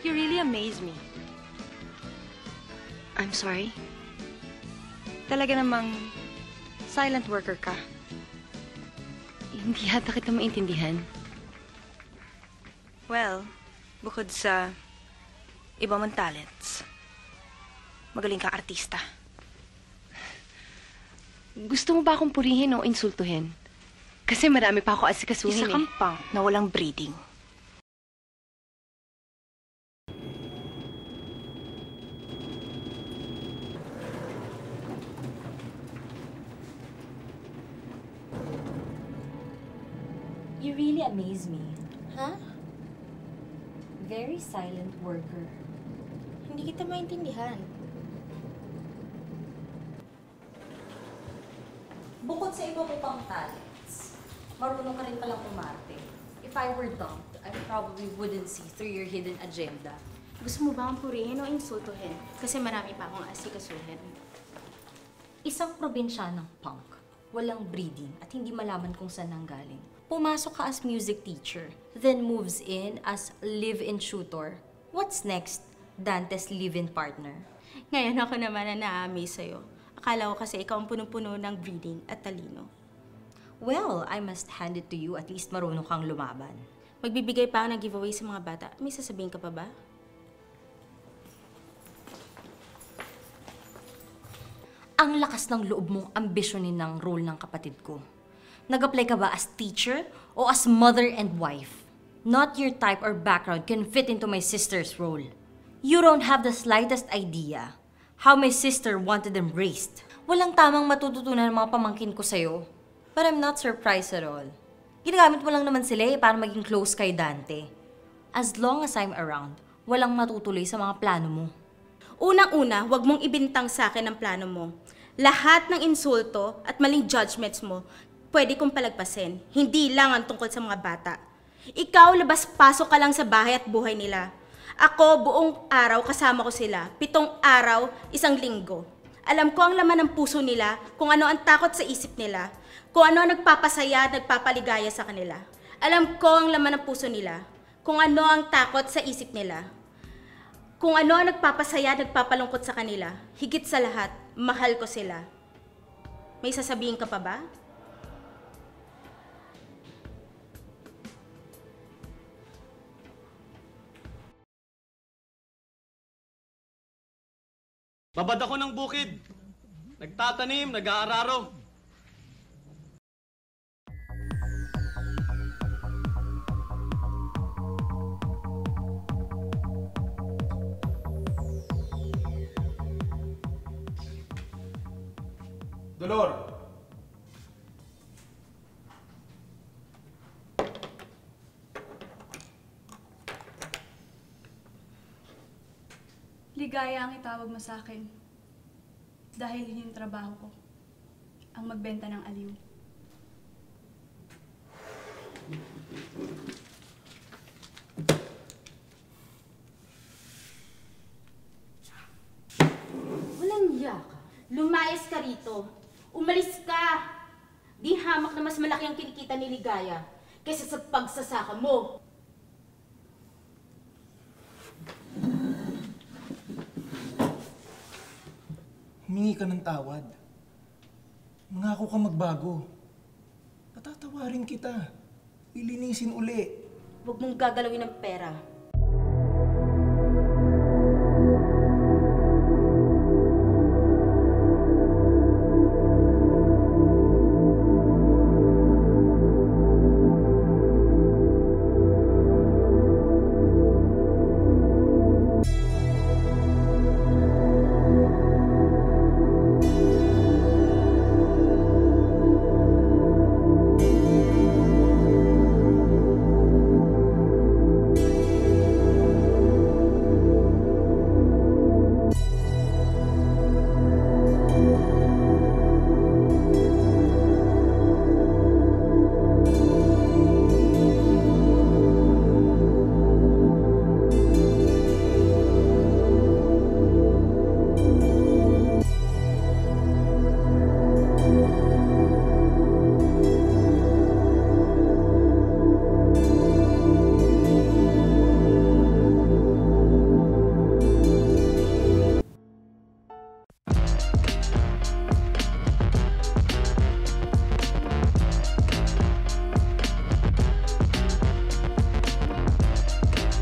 You really amaze me. I'm sorry? Talaga namang silent worker ka. Hindi yata kita maintindihan. Well, bukod sa iba mong talents, magaling kang artista. Gusto mo ba akong purihin o insultuhin? Kasi marami pa ako asikasuhin Isa kang punk na walang breeding. You really amaze me. Huh? Very silent worker. Hindi kita maintindihan. Bukod sa iba mo pang talents, marunong ka rin palang umarte. If I were dumped, I probably wouldn't see through your hidden agenda. Gusto mo ba akong purihin o insultuhin? Kasi marami pa akong asikasuhin. Isang probinsyanang punk, walang breeding at hindi malaman kung saan nanggaling. Pumasok ka as music teacher, then moves in as live-in tutor. What's next? Dante's live-in partner. Ngayon ako naman na na-amaze sa'yo. Akala ko kasi ikaw ang punong-puno ng breeding at talino. Well, I must hand it to you, at least marunong kang lumaban. Magbibigay pa ako ng giveaway sa mga bata. May sasabihin ka pa ba? Ang lakas ng loob mong ambisyonin ng role ng kapatid ko. Nag-apply ka ba as teacher o as mother and wife? Not your type or background can fit into my sister's role. You don't have the slightest idea how my sister wanted them raised. Walang tamang matututunan ng mga pamangkin ko sa'yo. But I'm not surprised at all. Ginagamit mo lang naman sila para maging close kay Dante. As long as I'm around, walang matutuloy sa mga plano mo. Unang-una, huwag mong ibintang sa akin ang plano mo. Lahat ng insulto at maling judgments mo, pwede kong palagpasin. Hindi lang ang tungkol sa mga bata. Ikaw, labas-pasok ka lang sa bahay at buhay nila. Ako, buong araw kasama ko sila. 7 araw, 1 linggo. Alam ko ang laman ng puso nila, kung ano ang takot sa isip nila, kung ano ang nagpapasaya at nagpapaligaya sa kanila. Alam ko ang laman ng puso nila, kung ano ang takot sa isip nila, kung ano ang nagpapasaya at nagpapalungkot sa kanila. Higit sa lahat, mahal ko sila. May sasabihin ka pa ba? Babad ako ng bukid. Nagtatanim, nag-aararo. Dolor! Ligaya ang itawag mo sa akin. Dahil yun yung trabaho ko. Ang magbenta ng aliw. Walang iya ka. Lumayas ka rito. Umalis ka. Di hamak na mas malaki ang kinikita ni Ligaya kaysa sa pagsasaka mo. Humingi ka ng tawad. Mangako ka magbago. Patatawarin kita. Ilinisin uli. Huwag mong gagalawin ng pera.